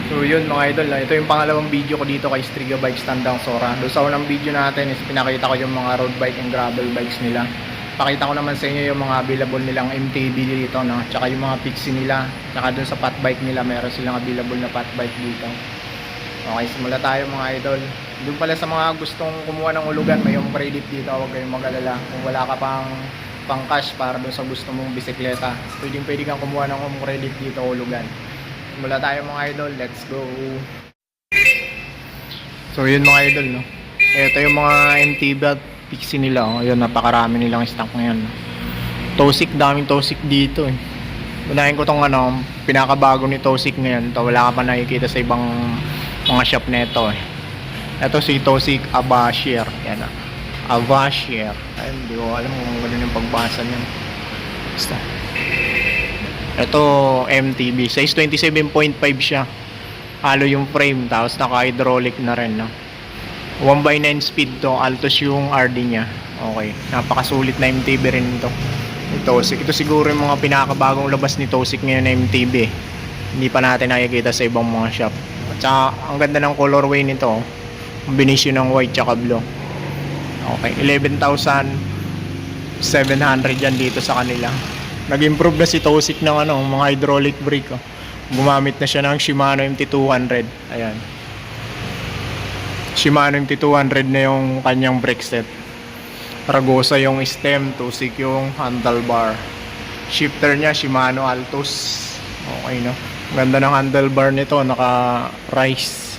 So yun mga idol, ito yung pangalawang video ko dito kay Striga Bikes Tandang Sora. Doon sa unang video natin is pinakita ko yung mga road bike and gravel bikes nila. Pakita ko naman sa inyo yung mga available nilang MTB dito, no? Tsaka yung mga Pixie nila. Tsaka doon sa fat bike nila, meron silang available na fat bike dito. Okay, simula tayo mga idol. Doon pala sa mga gustong kumuha ng ulugan, may home credit dito, huwag kayong mag-alala. Kung wala ka pang cash para doon sa gusto mong bisikleta, pwede kang kumuha ng home credit dito, ulugan. Simula tayo mga idol, let's go. So yun mga idol, no? Ito yung mga MTB at Pixie nila, oh. Ayun, napakarami nilang stock ngayon. Tosik, daming Tosik dito eh. Unahin ko tong pinakabago ni Tosik ngayon. Ito, wala ka pa nakikita sa ibang mga shop nito eh. Ito si Tosik Avashier. Yan ah, Avashier. Ay, hindi ko alam kung gano'n yung pagbasa niyan. Basta ito MTB, size 27.5 siya. Halo yung frame, tapos naka hydraulic na rin, no? 1x9 speed to, Altos yung RD nya. Okay, napakasulit na MTB rin ito. Ito siguro yung mga pinakabagong labas ni Tosik ngayon na MTB. Hindi pa natin nakikita sa ibang mga shop. At saka ang ganda ng colorway nito, combination ng white tsaka blue. Okay, 11,700 yan dito sa kanila. Nag-improve na si Tosik ng mga hydraulic brake, oh. Gumamit na siya ng Shimano MT200. Ayan, Shimano MT200 na yung kanyang brake set. Ragosa yung stem, Tosik yung handlebar. Shifter niya Shimano Altos. Okay, no? Ganda ng handlebar nito, naka-rise.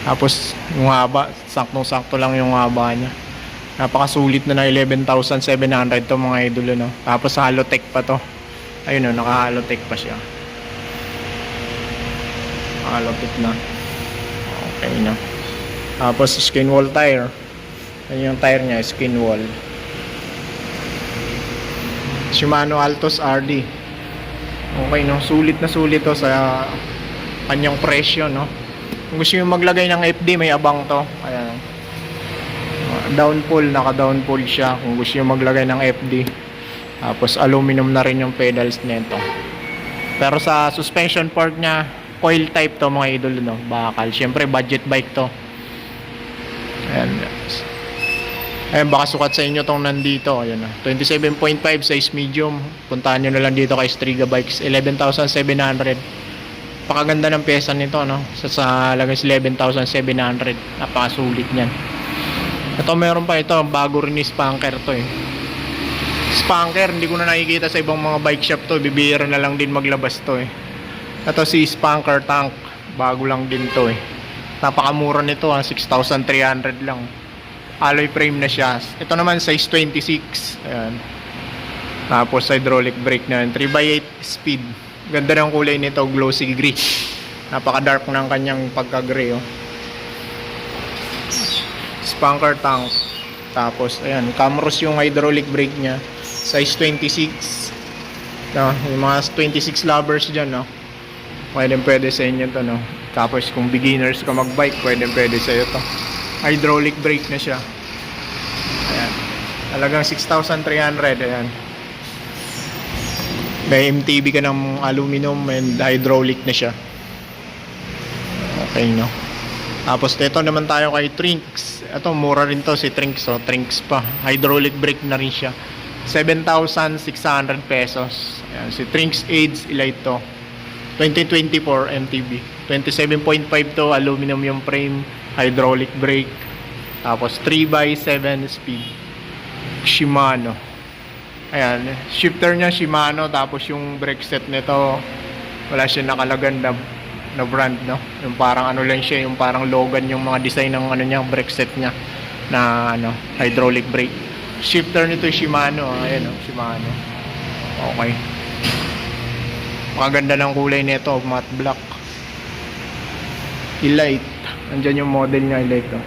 Tapos yung haba, saktong-sakto lang yung haba niya. Napakasulit na 11,700 to mga idol, no? Tapos Halotech pa to. Ayun, no, naka-Halotech pa siya. Halotech na. Okay na. Tapos skin wall tire. Ayun yung tire niya, skin wall. Shimano Altos RD. Okay, no? Sulit na sulit to sa kanyang presyo, no? Kung gusto nyo maglagay ng FD, may abang to. Ayan. Downpull, naka downpull siya kung gusto nyo maglagay ng FD. Tapos aluminum na rin yung pedals nito. Pero sa suspension fork nya, coil type to mga idol, no? Bakal, syempre budget bike to. Ayan, baka sukat sa inyo tong nandito. Ayan, 27.5 size medium. Puntahan nyo na lang dito kay Striga Bikes. 11,700. Pakaganda ng pesa nito, no? Sa lagas 11,700. Napakasulit niyan. Ito, meron pa ito, bago rin ni Spanker to eh. Spanker, hindi ko na nakikita sa ibang mga bike shop to. Bibihira na lang din maglabas to eh. Ito si Spanker Tank, bago lang din to eh. Napakamura nito, 6,300 lang. Alloy frame na siya. Ito naman size 26. Ayan. Tapos hydraulic brake na yun, 3x8 speed. Ganda ng kulay nito, glossy gray. Napaka dark ng kanyang pagka gray, oh. Spanker Tank. Tapos ayan, Camrose yung hydraulic brake nya, size 26, no? Yung mga 26 lovers dyan, no? Pwede sa inyo to, no? Tapos kung beginners ka magbike, pwede sa iyo to. Hydraulic brake na siya. Ayan, talagang 6,300. Ayan, may MTB ka ng aluminum and hydraulic na siya. Okay, no? Tapos dito naman tayo kay Trinx. Ito, mura rin to si Trinx, oh. Trinx pa, hydraulic brake na rin siya, 7,600 pesos. Ayan, si Trinx AIDS Elite to, 2024 MTB, 27.5 to, aluminum yung frame, hydraulic brake, tapos 3x7 speed, Shimano. Ayan, shifter nya Shimano, tapos yung brake set nito wala siya nakalagan na brand, no? Yung parang lang siya, yung parang Logan yung mga design ng niya, brake set niya na hydraulic brake. Shifter nito Shimano, ayan, Shimano. Okay. Maganda ng kulay nito, matte black. Elite. Andiyan yung model niya, Elite, oh.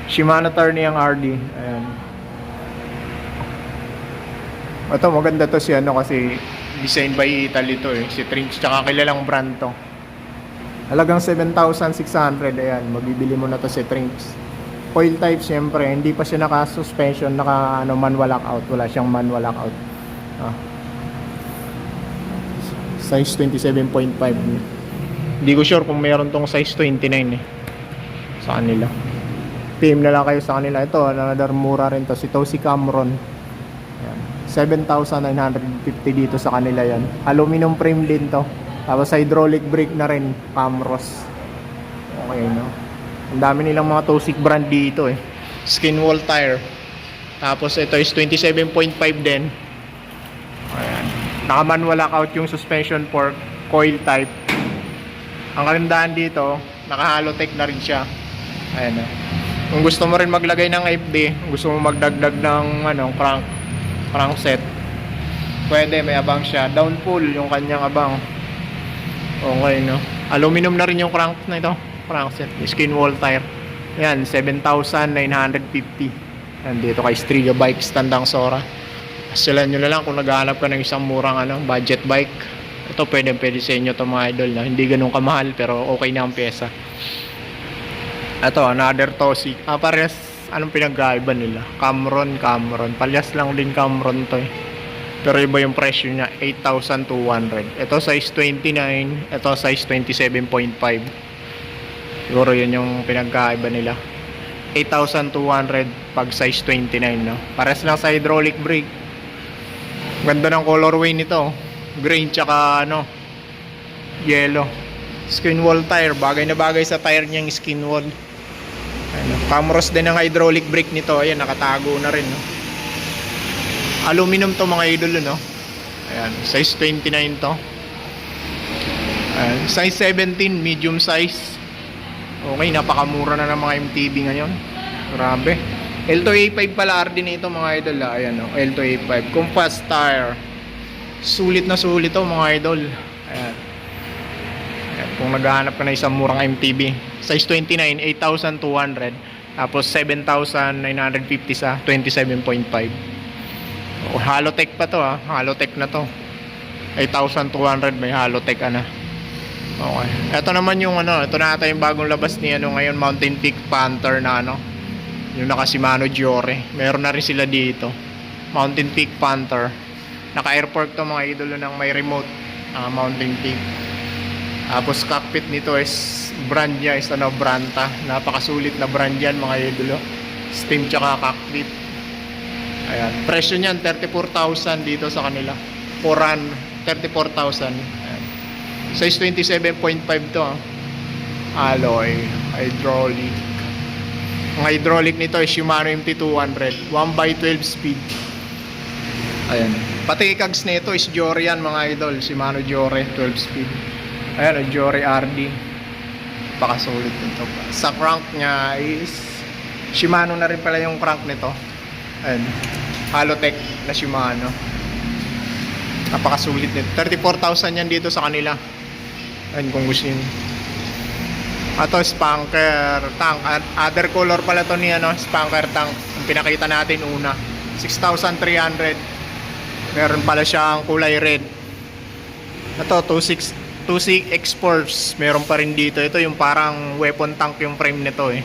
Shimano Tourneo RD. Ayan. Ito, maganda to si kasi design by Italy to eh. Si Trinx, tsaka kilalang brand to. Halagang 7,600. Ayan, mabibili mo na to si Trinx. Coil type, syempre, hindi pa siya naka-suspension, manual lockout. Wala siyang manual lockout. Size 27.5. Hindi ko sure kung meron tong size 29 eh. Sa kanila. PM na lang kayo sa kanila. Ito, another mura rin to. Si Tosi Camron. Ayan. 7,950 dito sa kanila yan. Aluminum frame din to. Tapos hydraulic brake na rin. Camros. Okay, no? Ang dami nilang mga Tosik brand dito eh. Skin wall tire. Tapos ito is 27.5 din. Ayan. Naka-manual lockout yung suspension fork. Coil type. Ang kagandahan dito, naka-halotech na rin siya. Ayan o. Kung gusto mo rin maglagay ng FD, gusto mo magdagdag ng crankset, pwede, may abang siya. Downpull yung kanyang abang. Okay, no? Aluminum na rin yung crank na ito. Crankset. Skin wall tire. Ayan, 7,950. Ayan, dito kay Striga Bikes, Tandang Sora. Sila nyo na lang kung naghahanap ka ng isang murang budget bike. Ito pwede sa inyo to mga idol na hindi ganun kamahal pero okay na ang pyesa. Ito another Tosi. Parehas anong pinagkaiba nila? Camron. Palyas lang din Camron to eh. Pero iba yung presyo niya, 8,200. Ito size 29, ito size 27.5. Siguro yun yung pinagkaiba nila. 8,200 pag size 29, no? Parehas lang sa hydraulic brake. Ganda ng colorway nito. Green tsaka yellow. Skin wall tire, bagay na bagay sa tire niyang skin wall. Camros din ang hydraulic brake nito. Ayan, nakatago na rin, no? Aluminum to mga idol, no? Ayan, size 29 to. Ayan, size 17, medium size. Okay, napakamura na ng mga MTB ngayon. Grabe. L2A5 pala RD nito mga idol. Ayan, no? L2A5 compass tire. Sulit na sulit to mga idol. Ayan. Ayan, kung naghahanap ka na isang murang MTB, size 29, 8,200. Tapos 7,950 sa 27.5. Halotech pa to Halotech na to. 8,200 may Halotech na. Okay. Ito naman yung ito na ata yung bagong labas ni ngayon, Mountain Peak Panther na yung naka Shimano Giore. Meron na rin sila dito. Mountain Peak Panther. Naka-airport to mga idolo ng may remote. Mountain Peak. Tapos cockpit nito is brand niya is Branta. Napakasulit na brand yan mga idolo. Steam tsaka cockpit. Ayan. Presyo niyan 34,000 dito sa kanila. 34,000. Ayan. Size 27.5 to. Alloy, hydraulic. Ang hydraulic nito is Shimano MT200, 1x12 speed. Ayan. Pati kags nito is Giore yan mga idol. Shimano Giore 12 speed. Ayan, Giore RD. Pakasulit nito. Sa crank niya is Shimano na rin pala yung crank nito. Ayan. Halotech na Shimano. Napakasulit nito. 34,000 yan dito sa kanila. Ayan kung gusto nyo. Ito spanker tank. Other color pala to ni spanker tank. Ang pinakita natin una 6,300. Meron pala siyang kulay red. Ito 26 X-Force. Meron pa rin dito. Ito yung parang weapon tank yung frame nito eh.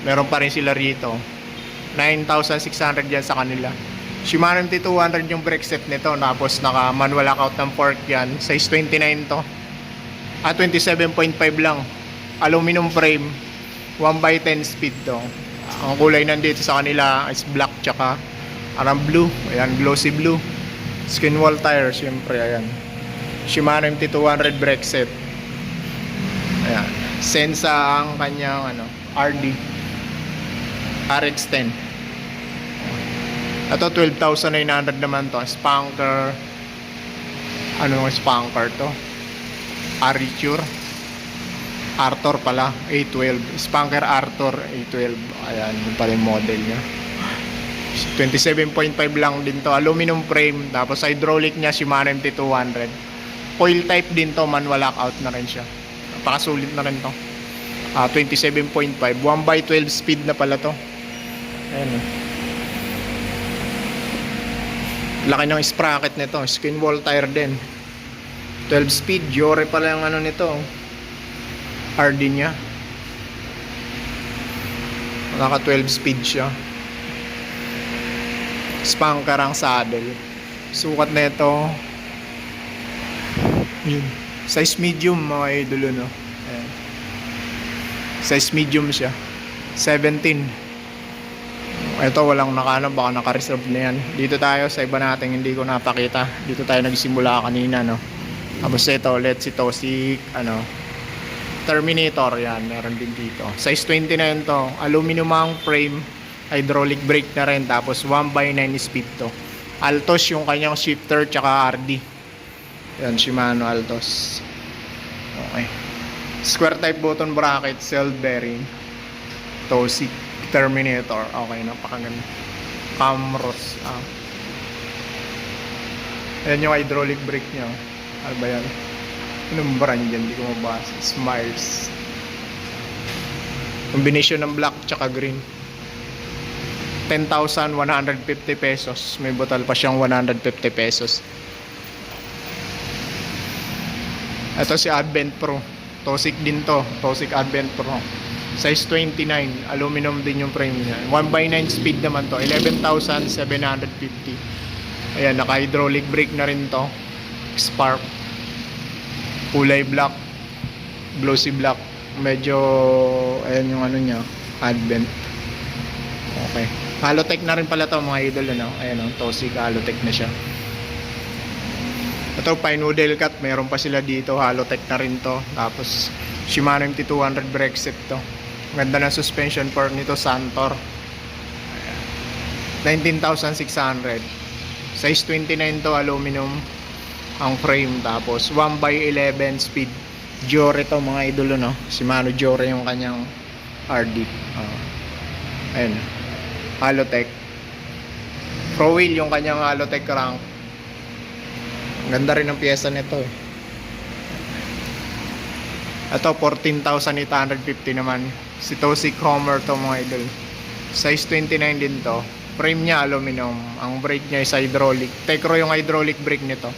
Meron pa rin sila rito. 9,600 yan sa kanila. Shimano MT200 yung brake set nito. Tapos naka manual lockout ng fork yan. Size 29 to. 27.5 lang. Aluminum frame. 1x10 speed to. Ang kulay nandito sa kanila is black tsaka blue. Ayan, glossy blue. Skin wall tire, syempre. Ayan. Shimano MT200 brake set. Ayan. Sensa ang kanyang RD. RX10. Ito 12,900 naman to. Spanker. Spanker to? Arthur pala, A12. Spanker Arthur A12. Ayan, yung pala yung model nya. 27.5 lang din to. Aluminum frame. Tapos hydraulic nya Shimano MT200. Coil type din to. Manual lockout na rin siya. Napakasulit na rin to. 27.5. 1x12 speed na pala to. Ayan. Laki ng sprocket nito. Skin wall tire din. 12 speed. Giore pala yung nito. RD nya. Naka 12 speed siya. Spanker ang saddle. Sukat na ito. Yun. Size medium mga idolo Ayan. Size medium siya. 17. Ito walang nakaano, baka naka-reserve na yan. Dito tayo sa iba natin, hindi ko napakita. Dito tayo nagsimula kanina, no. Tapos ito ulit si Tosi, ano, Terminator, yan, meron din dito. Size 29 to, aluminum ang frame, hydraulic brake na rin, tapos 1/9 speed to. Altos yung kanyang shifter, tsaka RD. Yan, Shimano Altos. Okay. Square type button bracket, cell bearing. Tosi Terminator. Okay, napakaganda. Camros. Ayan yung hydraulic brake niya. Ano ba yan? Anong brand yan? Hindi ko mabasa. Smiles. Combination ng black tsaka green. 10,150 pesos. May butal pa siyang 150 pesos. Ito si Advent Pro. Tosi din to. Tosi Advent Pro. Size 29. Aluminum din yung frame niya. 1/9 speed naman to. 11,750. Ayan, naka-hydraulic brake na rin to. Spark. Kulay black. Glossy black. Medyo, ayan yung ano niya. Advent. Okay. Halotech na rin pala to mga idol. Ano? Ayan o. Tosi Halotech na siya. Ito, Pine Noodle Cut. Meron pa sila dito. Halotech na rin to. Tapos, Shimano MT200 brake set to. Ganda ng suspension fork nito, Santor. 19,600. Size 29 to, aluminum ang frame. Tapos 1/11 speed. Jore to mga idolo, no? Shimano Jore yung kanyang RD. Ayun. Halotech. Pro wheel yung kanyang Halotech crank. Ganda rin ang pyesa nito eh. Ito 14,850 naman. Si Tosi Cromer to mga idol. Size 29 din to. Frame niya aluminum. Ang brake niya is hydraulic. Tecro yung hydraulic brake nito.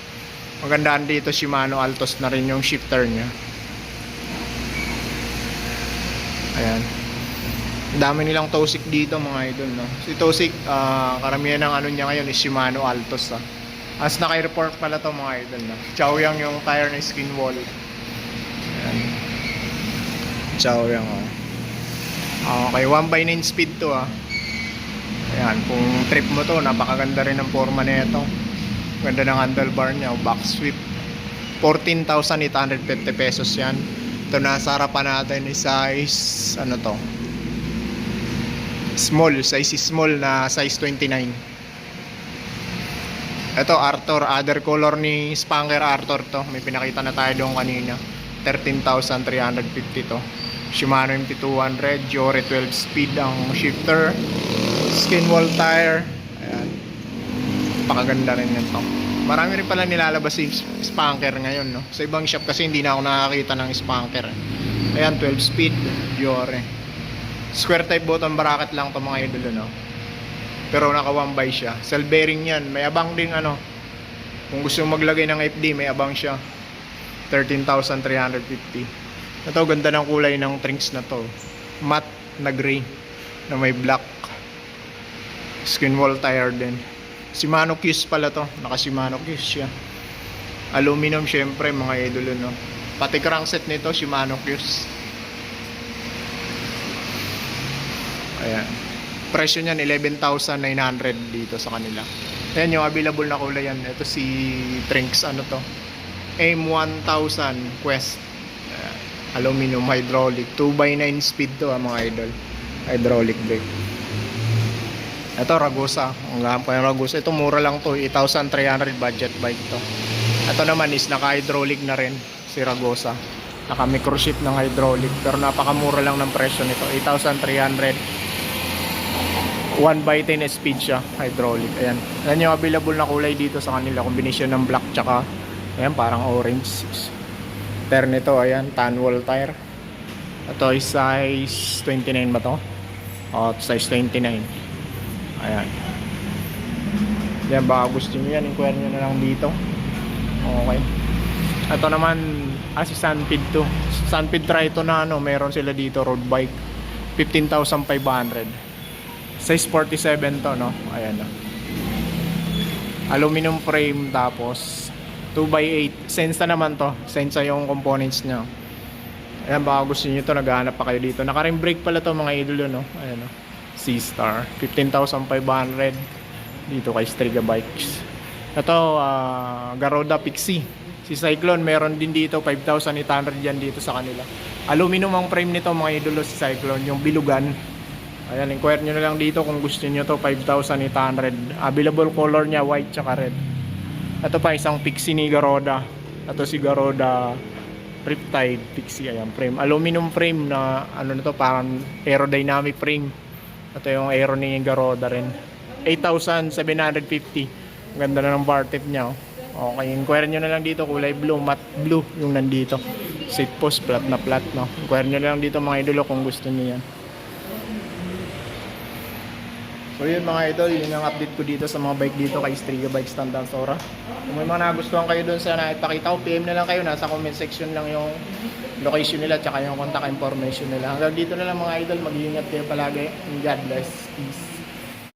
Magandaan dito Shimano Altos na rin yung shifter niya. Ayan. Dami nilang Tosik dito mga idol, no. Si Tosik, karamihan ng ano niya ngayon is Shimano Altos, As naka-report pala to mga idol, no. Chaoyang yung tire na skin wall. Ayan. Chaoyang, Okay, 1/9 speed to, Ayan, kung trip mo to, napakaganda rin ang forma nito. Ganda ng handlebar niya, back sweep. 14,850 pesos yan. Ito nasa harapan natin is size, ano to? Small, size small na size 29. Ito, Arthur, other color ni Spanker Arthur to. May pinakita na tayo doon kanina. 13,350 to. Shimano MT200, Jore 12 speed ang shifter. Skin wall tire. Ayan. Pakaganda rin nito. Marami rin pala nilalabas si Spanker ngayon, no? Sa ibang shop kasi hindi na ako nakakita ng Spanker. Ayan, 12 speed, Jore. Square type button bracket lang to mga idol, no? Pero naka 1x siya. Cell bearing yan. May abang din, ano. Kung gusto maglagay ng FD, may abang siya. 13,350. Ito, ganda ng kulay ng trinks na to. Matte na gray na may black. Skin wall tire din. Shimano Cuse pala to. Naka Shimano Cuse siya. Aluminum syempre mga idolo, no. Pati crankset nito Shimano Cuse. Ayan. Presyo niyan 11,900 dito sa kanila. Ayan yung available na kulay yan. Ito si Trinks, ano to, AIM 1000 Quest. Aluminum hydraulic 2/9 speed to, mga idol. Hydraulic brake. Ito Ragusa. Ang gahan pa yung Ragusa. Ito mura lang to, 8,300 budget bike to. Ito naman is naka hydraulic na rin si Ragusa. Naka microchip ng hydraulic, pero napakamura lang ng presyo nito, 8,300. 1/10 speed siya, hydraulic. Ayan. Ayan yung available na kulay dito sa kanila. Combination ng black tsaka ayan, parang orange. Tire nito, ayan, tan wall tire. Ito is size 29 ba to? Size 29. Ayan. Yan, baka gusto nyo yan, inquire nyo na lang dito. Okay. Ito naman, si Sunpid to. Sunpid Trito na, ano, meron sila dito, road bike. 15,500. Size 47 to, no? Ayan, no? Aluminum frame, tapos 2x8. Sensa naman to. Sensa yung components niya. Ayan, baka gusto nyo to, naghahanap pa kayo dito. Naka-rim brake pala to mga idol yun, no? Ayan, no? C-Star 15,500 dito kay Striga Bikes. Ito, Garoda Pixie. Si Cyclone, meron din dito 5,800 yan dito sa kanila. Aluminum ang frame nito mga idolo si Cyclone, yung bilugan. Ayan, inquire nyo na lang dito kung gusto nyo to, 5,800. Available color niya, white tsaka red. Ito pa, isang Pixie ni Garoda. Ito si Garoda Riptide Pixie, ayan, frame. Aluminum frame na, ano na to, parang aerodynamic frame. Ito yung aero ni Garoda rin. 8,750. Ganda na ng bar tip niya, oh. Okay, inquire nyo na lang dito, kulay blue, matte blue yung nandito. Seat post, flat na flat, no? Inquire nyo na lang dito mga idolo kung gusto nyo yan. So yun mga idol, yun yung update ko dito sa mga bike dito kay Striga Bikes Tandansora. Kung may mga nagustuhan kayo dun sa nakipakita ko, PM na lang kayo, nasa comment section lang yung location nila tsaka yung contact information nila. Hanggang dito na lang mga idol, mag-iingat kayo palagi. God bless. Peace.